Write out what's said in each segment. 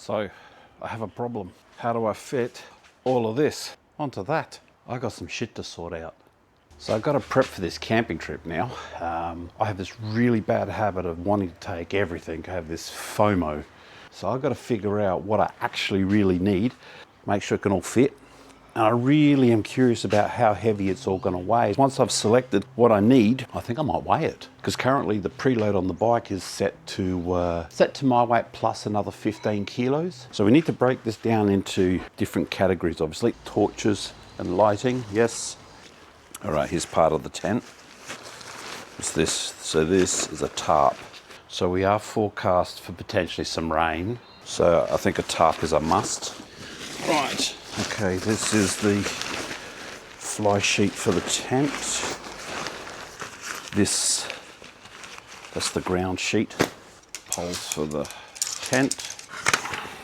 So I have a problem. How do I fit all of this onto that? I got some shit to sort out. So I've got to prep for this camping trip now. I have this really bad habit of wanting to take everything. I have this FOMO. So I've got to figure out what I actually really need, make sure it can all fit. And I really am curious about how heavy it's all going to weigh. Once I've selected what I need, I think I might weigh it. Because currently the preload on the bike is set to my weight plus another 15 kilos. So we need to break this down into different categories, obviously. Torches and lighting, yes. All right, here's part of the tent. It's this. So this is a tarp. So we are forecast for potentially some rain. So I think a tarp is a must. Right. Okay, this is the fly sheet for the tent. That's the ground sheet. Poles for the tent.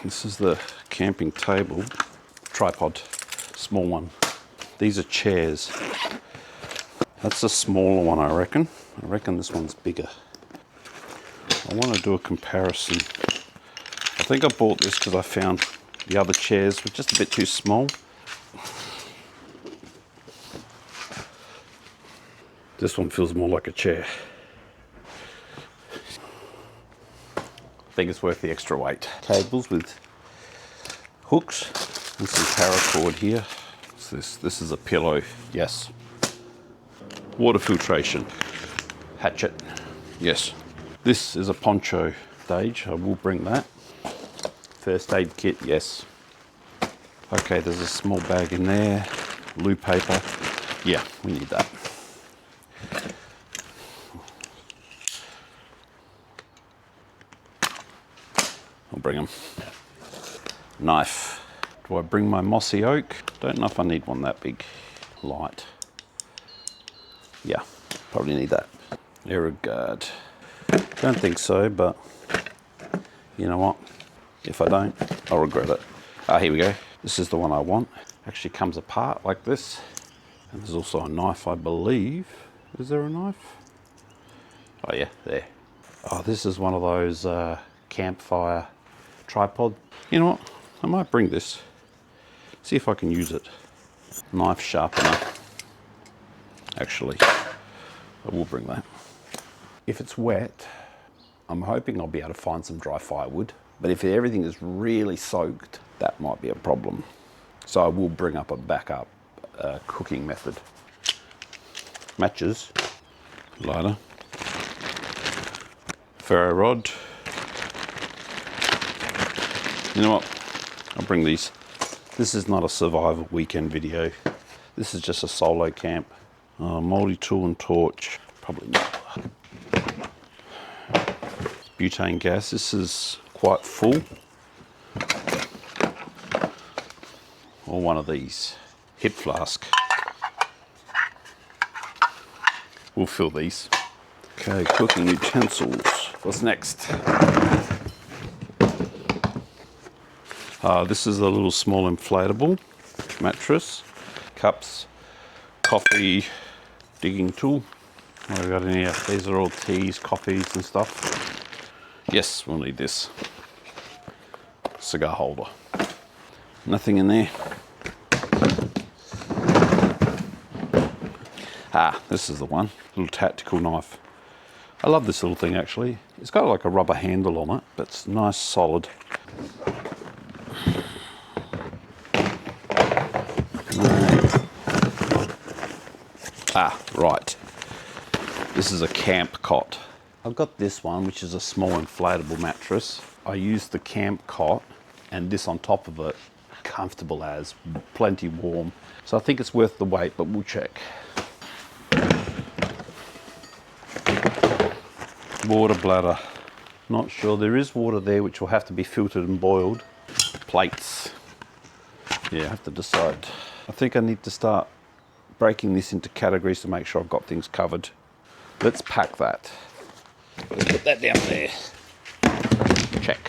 This is the camping table. Tripod, small one. These are chairs. That's a smaller one, I reckon. I reckon this one's bigger. I want to do a comparison. I think I bought this because I found the other chairs were just a bit too small. This one feels more like a chair. I think it's worth the extra weight. Cables with hooks and some paracord here. What's this? This is a pillow. Yes. Water filtration. Hatchet. Yes. This is a poncho stage. I will bring that. First aid kit, yes. Okay, there's a small bag in there. Loo paper. Yeah, we need that. I'll bring them. Knife. Do I bring my mossy oak? Don't know if I need one that big. Light. Yeah, probably need that. Air guard. Don't think so, but you know what? If I don't, I'll regret it. Here we go. This is the one I want. Actually comes apart like this. And there's also a knife, I believe. Is there a knife? Oh yeah, there. Oh, this is one of those campfire tripod. You know what? I might bring this. See if I can use it. Knife sharpener. Actually, I will bring that. If it's wet, I'm hoping I'll be able to find some dry firewood. But if everything is really soaked, that might be a problem. So I will bring up a backup cooking method. Matches, lighter, ferro rod. You know what? I'll bring these. This is not a survival weekend video. This is just a solo camp. Multi-tool and torch. Probably not. Butane gas. This is quite full. Or one of these. Hip flask. We'll fill these. Okay, cooking utensils. What's next? This is a little small inflatable mattress. Cups. Coffee. Digging tool. What have we got in here? These are all teas, coffees and stuff. Yes, we'll need this. Cigar holder. Nothing in there. This is the one. Little tactical knife. I love this little thing actually. It's got like a rubber handle on it, but it's nice, solid. Right. This is a camp cot. I've got this one, which is a small inflatable mattress. I use the camp cot and this on top of it. Comfortable as, plenty warm. So I think it's worth the wait, but we'll check. Water bladder. Not sure. There is water there, which will have to be filtered and boiled. Plates. Yeah, I have to decide. I think I need to start breaking this into categories to make sure I've got things covered. Let's pack that. Let's put that down there. Check.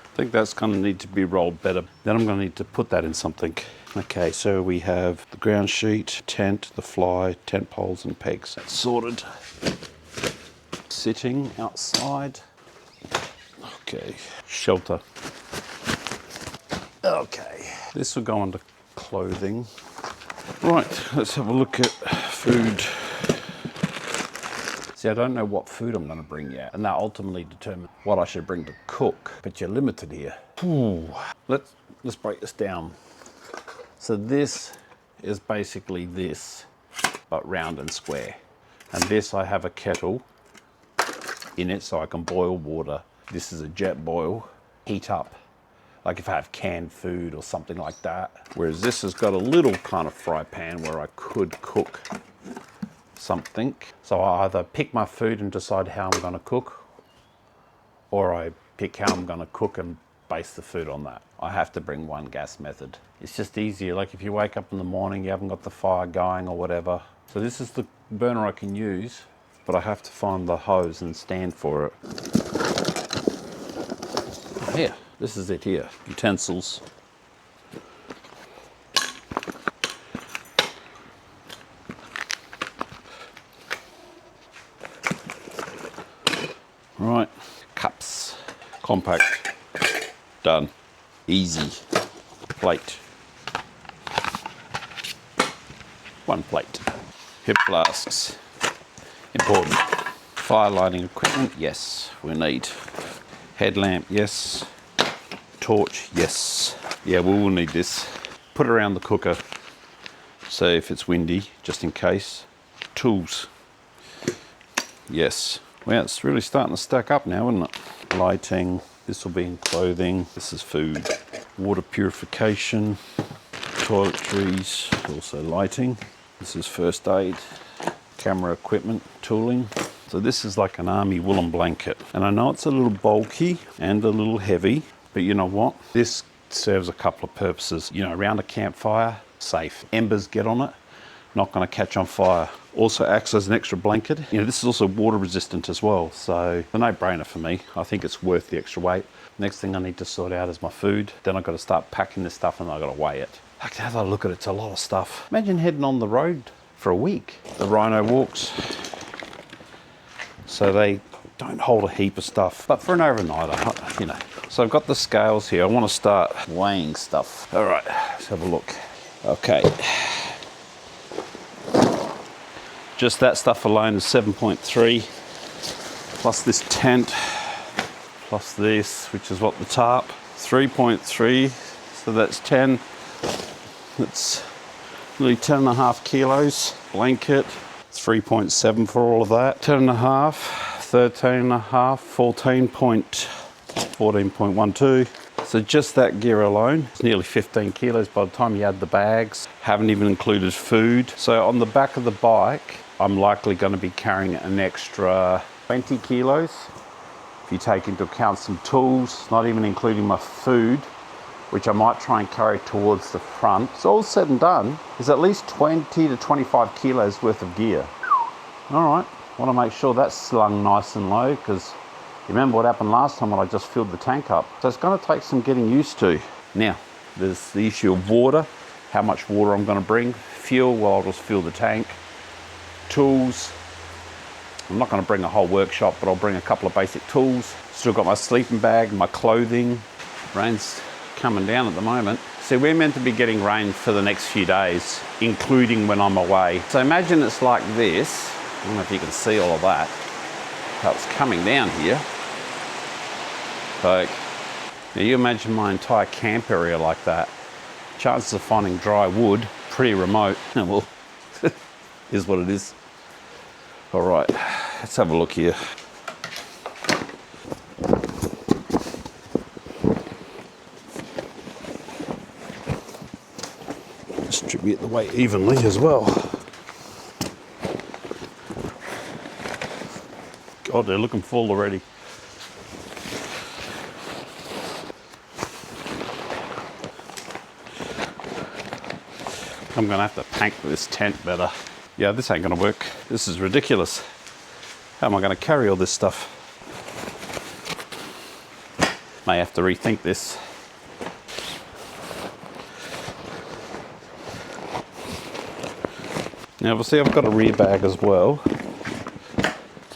I think that's going to need to be rolled better. Then I'm going to need to put that in something. Okay, so we have the ground sheet, tent, the fly, tent poles and pegs. That's sorted. Sitting outside. Okay, shelter. Okay, this will go under clothing. Right, let's have a look at food. See, I don't know what food I'm going to bring yet, and that ultimately determines what I should bring to cook, but you're limited here. Ooh. Let's break this down. So this is basically this, but round and square. And this, I have a kettle in it so I can boil water. This is a jet boil, heat up, like if I have canned food or something like that. Whereas this has got a little kind of fry pan where I could cook something. So I either pick my food and decide how I'm going to cook, or I pick how I'm going to cook and base the food on that. I have to bring one gas method. It's just easier, like if you wake up in the morning, you haven't got the fire going or whatever. So this is the burner I can use, but I have to find the hose and stand for it. Here, this is it here, utensils. Right, cups, compact, done, easy. Plate, one plate. Hip flasks, important. Fire lighting equipment, yes, we need. Headlamp, yes. Torch, yes. Yeah, we will need this. Put it around the cooker, so if it's windy, just in case. Tools, yes. Well, it's really starting to stack up now, isn't it? Lighting, this will be in clothing, this is food. Water purification, toiletries, also lighting. This is first aid, camera equipment, tooling. So this is like an army woolen blanket. And I know it's a little bulky and a little heavy, but you know what? This serves a couple of purposes. You know, around a campfire, safe. Embers get on it, not gonna catch on fire. Also acts as an extra blanket. You know, this is also water resistant as well. So a no-brainer for me. I think it's worth the extra weight. Next thing I need to sort out is my food. Then I've got to start packing this stuff and I've got to weigh it. Like, as I look at it, it's a lot of stuff. Imagine heading on the road for a week. The rhino walks, so they don't hold a heap of stuff. But for an overnighter, you know. So I've got the scales here. I want to start weighing stuff. All right, let's have a look. Okay. Just that stuff alone is 7.3, plus this tent, plus this, which is what the tarp, 3.3, so that's 10. That's nearly 10.5 kilos. Blanket, 3.7 for all of that. 10.5, 13.5, 14.12. So just that gear alone, it's nearly 15 kilos by the time you add the bags. Haven't even included food. So on the back of the bike, I'm likely going to be carrying an extra 20 kilos. If you take into account some tools, not even including my food, which I might try and carry towards the front. So all said and done, is at least 20 to 25 kilos worth of gear. All right, want to make sure that's slung nice and low, because you remember what happened last time when I just filled the tank up. So it's going to take some getting used to. Now, there's the issue of water, how much water I'm going to bring. Fuel, well, I'll just fill the tank. Tools, I'm not going to bring a whole workshop, but I'll bring a couple of basic tools. Still got my sleeping bag, my clothing. Rain's coming down at the moment. So we're meant to be getting rain for the next few days, including when I'm away. So imagine it's like this. I don't know if you can see all of that. How it's coming down here. Like, now you imagine my entire camp area like that. Chances of finding dry wood, pretty remote. Well, is what it is. All right, let's have a look here. Distribute the weight evenly as well. God, they're looking full already. I'm gonna have to pack this tent better. Yeah, this ain't gonna work. This is ridiculous. How am I gonna carry all this stuff? May have to rethink this. Now obviously I've got a rear bag as well.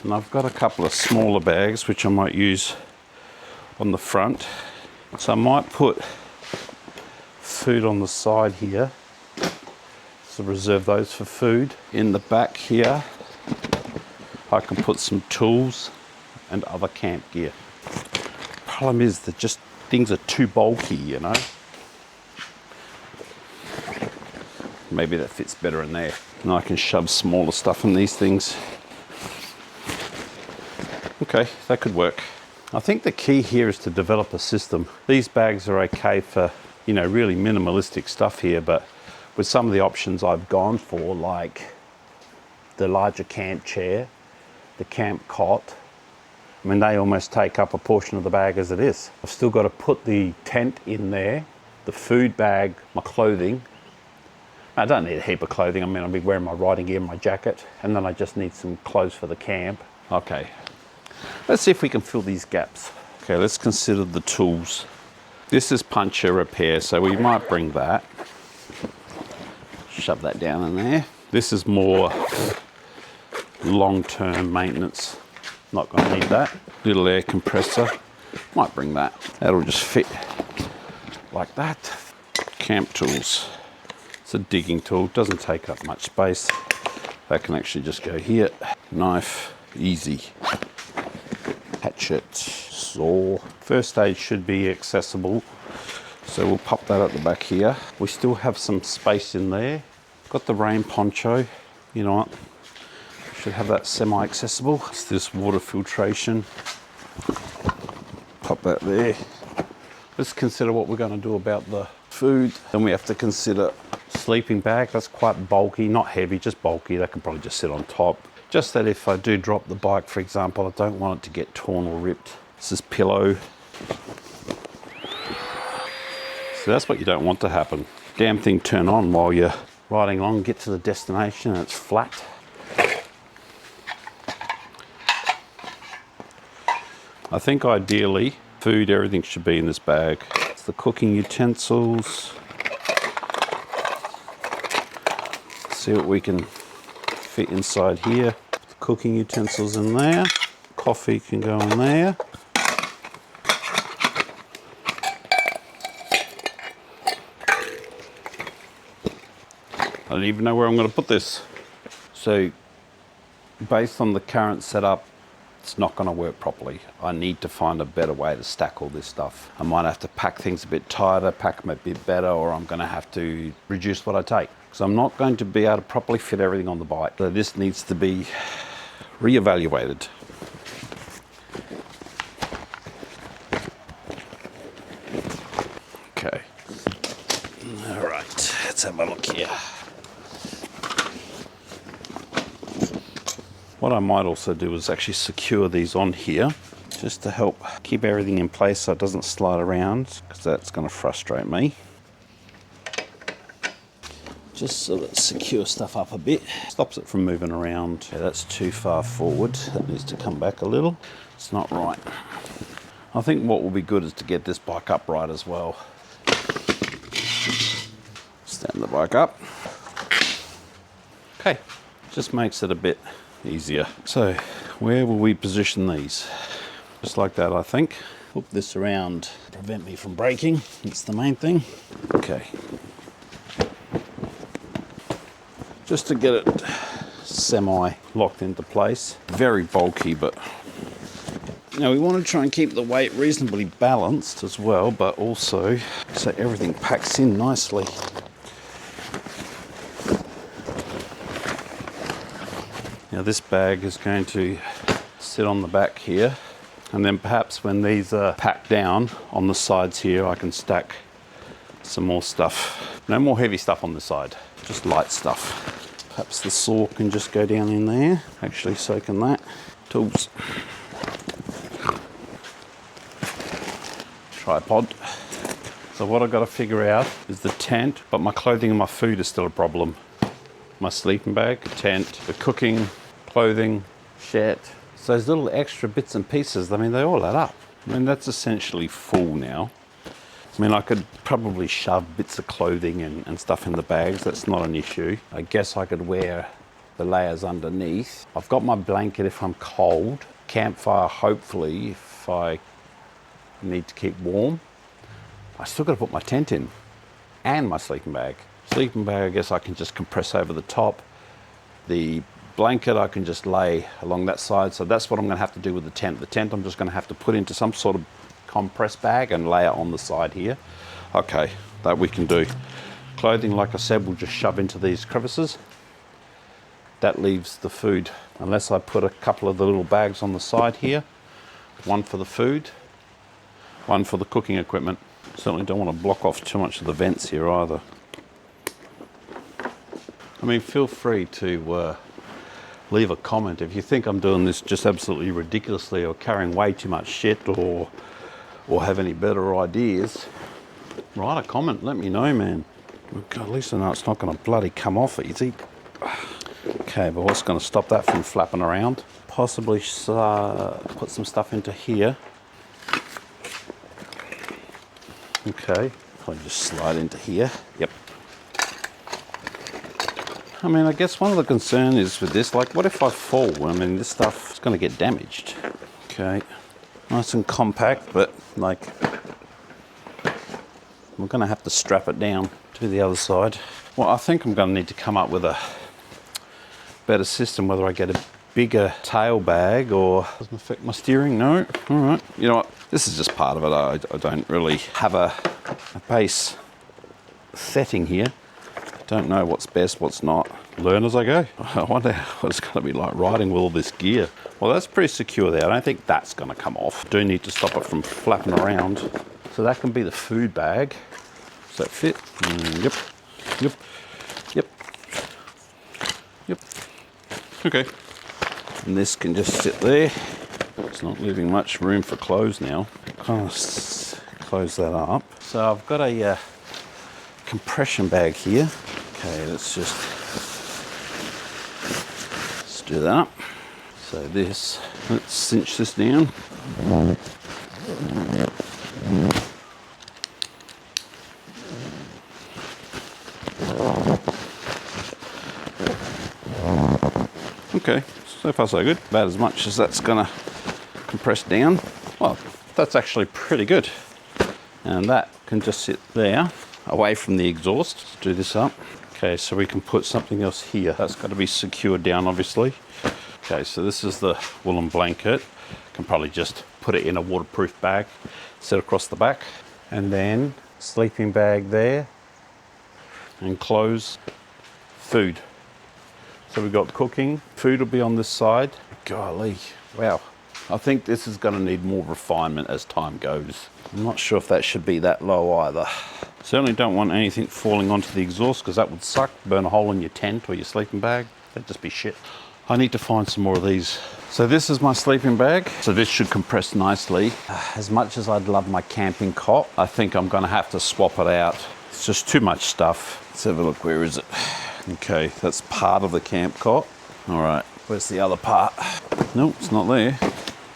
And I've got a couple of smaller bags which I might use on the front. So I might put food on the side here. So reserve those for food. In the back here, I can put some tools and other camp gear. Problem is that just things are too bulky, you know. Maybe that fits better in there. And I can shove smaller stuff in these things. Okay, that could work. I think the key here is to develop a system. These bags are okay for, you know, really minimalistic stuff here, but with some of the options I've gone for, like the larger camp chair, the camp cot, I mean, they almost take up a portion of the bag as it is. I've still got to put the tent in there, the food bag, my clothing. I don't need a heap of clothing. I mean, I'll be wearing my riding gear and my jacket, and then I just need some clothes for the camp. Okay, let's see if we can fill these gaps. Okay, let's consider the tools. This is puncture repair, so we might bring that. Shove that down in there. This is more long-term maintenance. Not going to need that. Little air compressor. Might bring that. That'll just fit like that. Camp tools. It's a digging tool. Doesn't take up much space. That can actually just go here. Knife. Easy. Hatchet. Saw. First aid should be accessible. So we'll pop that at the back here. We still have some space in there. Got the rain poncho. You know what? Should have that semi-accessible. It's this water filtration. Pop that there. Let's consider what we're going to do about the food. Then we have to consider sleeping bag. That's quite bulky, not heavy, just bulky. That can probably just sit on top. Just that if I do drop the bike, for example, I don't want it to get torn or ripped. This is pillow. So that's what you don't want to happen. Damn thing turn on while you're riding along, get to the destination and it's flat. I think ideally, food, everything should be in this bag. It's the cooking utensils. See what we can fit inside here. The cooking utensils in there. Coffee can go in there. I don't even know where I'm going to put this. So, based on the current setup, it's not going to work properly. I need to find a better way to stack all this stuff. I might have to pack things a bit tighter, pack them a bit better, or I'm going to have to reduce what I take. Because I'm not going to be able to properly fit everything on the bike. So this needs to be reevaluated. Okay. All right, let's have a look here. What I might also do is actually secure these on here just to help keep everything in place so it doesn't slide around, because that's going to frustrate me. Just sort of secure stuff up a bit. Stops it from moving around. Yeah, that's too far forward. That needs to come back a little. It's not right. I think what will be good is to get this bike upright as well. Stand the bike up. Okay, just makes it a bit easier. So where will we position these? Just like that, I think. Hook this around, prevent me from breaking. That's the main thing. Okay. Just to get it semi locked into place. Very bulky, but now we want to try and keep the weight reasonably balanced as well, but also so everything packs in nicely. Now this bag is going to sit on the back here, and then perhaps when these are packed down on the sides here, I can stack some more stuff. No more heavy stuff on the side, just light stuff. Perhaps the saw can just go down in there. Actually, so can that. Tools. Tripod. So what I've got to figure out is the tent, but my clothing and my food is still a problem. My sleeping bag, tent, the cooking, clothing, shed. So those little extra bits and pieces, I mean, they all add up. I mean, that's essentially full now. I mean, I could probably shove bits of clothing and stuff in the bags. That's not an issue. I guess I could wear the layers underneath. I've got my blanket if I'm cold. Campfire, hopefully, if I need to keep warm. I still got to put my tent in and my sleeping bag. Sleeping bag, I guess I can just compress over the top. The blanket I can just lay along that side. So that's what I'm going to have to do with the tent. The tent I'm just going to have to put into some sort of compress bag and lay it on the side here. Okay, that we can do. Clothing, like I said, we'll just shove into these crevices. That leaves the food, unless I put a couple of the little bags on the side here. One for the food, one for the cooking equipment. Certainly don't want to block off too much of the vents here either. I mean, feel free to leave a comment if you think I'm doing this just absolutely ridiculously or carrying way too much shit or have any better ideas. Write a comment, let me know, man. At least I know it's not going to bloody come off easy. Okay, but what's going to stop that from flapping around? Possibly put some stuff into here. Okay, probably just slide into here. Yep. I mean, I guess one of the concern is with this, like, what if I fall? I mean, this stuff is going to get damaged. Okay, nice and compact, but like, we're going to have to strap it down to the other side. Well, I think I'm going to need to come up with a better system, whether I get a bigger tail bag or doesn't affect my steering. No, all right. You know what? This is just part of it. I don't really have a base setting here. Don't know what's best, what's not. Learn as I go. I wonder what it's going to be like riding with all this gear. Well, that's pretty secure there. I don't think that's going to come off. Do need to stop it from flapping around. So that can be the food bag. Does that fit? Yep. Okay. And this can just sit there. It's not leaving much room for clothes now. Kind of close that up. So I've got a compression bag here. Okay, let's do that. So this, let's cinch this down. Okay, so far so good. About as much as that's gonna compress down. Well, that's actually pretty good. And that can just sit there, away from the exhaust. Let's do this up. Okay, so we can put something else here. That's got to be secured down, obviously. Okay, so this is the woolen blanket. Can probably just put it in a waterproof bag, set across the back. And then sleeping bag there. And clothes, food. So we've got cooking. Food will be on this side. Golly, wow. I think this is going to need more refinement as time goes. I'm not sure if that should be that low either. Certainly don't want anything falling onto the exhaust because that would suck. Burn a hole in your tent or your sleeping bag. That'd just be shit. I need to find some more of these. So this is my sleeping bag. So this should compress nicely. As much as I'd love my camping cot, I think I'm going to have to swap it out. It's just too much stuff. Let's have a look. Where is it? Okay, that's part of the camp cot. All right, where's the other part? Nope, it's not there.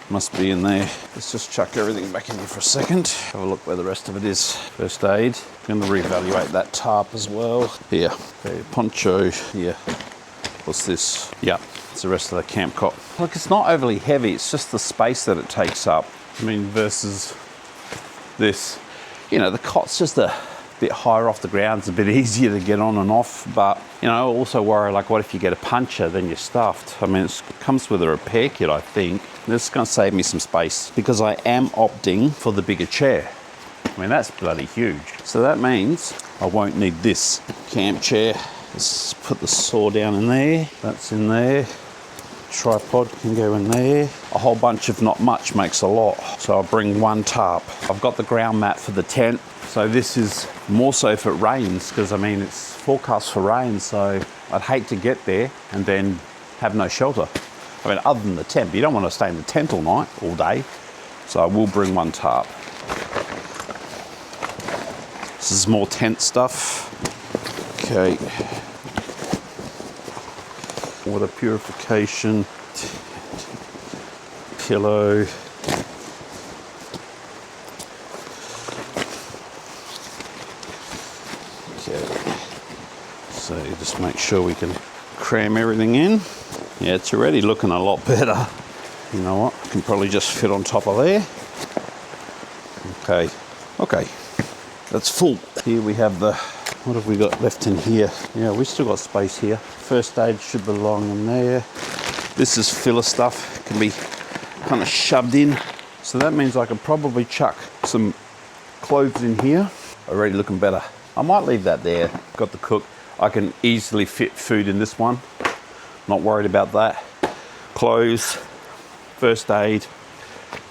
Must be in there. Let's just chuck everything back in here for a second. Have a look where the rest of it is. First aid. I'm going to reevaluate that tarp as well. Here. Okay, poncho. Here. What's this? Yeah, it's the rest of the camp cot. Look, it's not overly heavy. It's just the space that it takes up. I mean, versus this. You know, the cot's just a bit higher off the ground. It's a bit easier to get on and off. But, you know, I also worry, like, what if you get a puncture, then you're stuffed? I mean, it comes with a repair kit, I think. This is going to save me some space because I am opting for the bigger chair. I mean, that's bloody huge. So that means I won't need this camp chair. Let's put the saw down in there. That's in there. Tripod can go in there. A whole bunch of not much makes a lot. So I'll bring one tarp. I've got the ground mat for the tent. So this is more so if it rains because, I mean, it's forecast for rain. So I'd hate to get there and then have no shelter. I mean, other than the tent, but you don't want to stay in the tent all night, all day. So I will bring one tarp. This is more tent stuff. Okay. Water purification. Pillow. just make sure we can cram everything in. Yeah, it's already looking a lot better. You know what? I can probably just fit on top of there. Okay, that's full. Here we have the, what have we got left in here? Yeah, we still got space here. First aid should belong in there. This is filler stuff, it can be kind of shoved in. So that means I could probably chuck some clothes in here. Already looking better. I might leave that there. Got the cook. I can easily fit food in this one. Not worried about that. Clothes, first aid,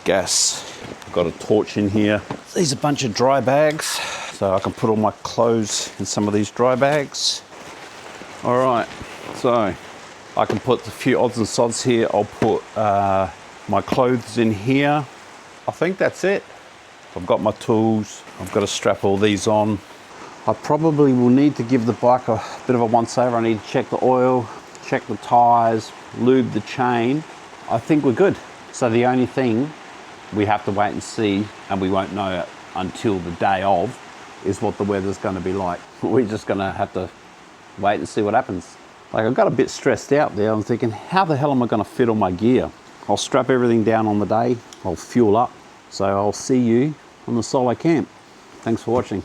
gas. I've got a torch in here. These are a bunch of dry bags. So I can put all my clothes in some of these dry bags. All right, so I can put a few odds and sods here. I'll put my clothes in here. I think that's it. I've got my tools. I've got to strap all these on. I probably will need to give the bike a bit of a once over. I need to check the oil, check the tires, lube the chain. I think we're good. So the only thing we have to wait and see, and we won't know it until the day of, is what the weather's going to be like. We're just going to have to wait and see what happens. Like, I got a bit stressed out there. I'm thinking, how the hell am I going to fit all my gear? I'll strap everything down on the day. I'll fuel up. So I'll see you on the solo camp. Thanks for watching.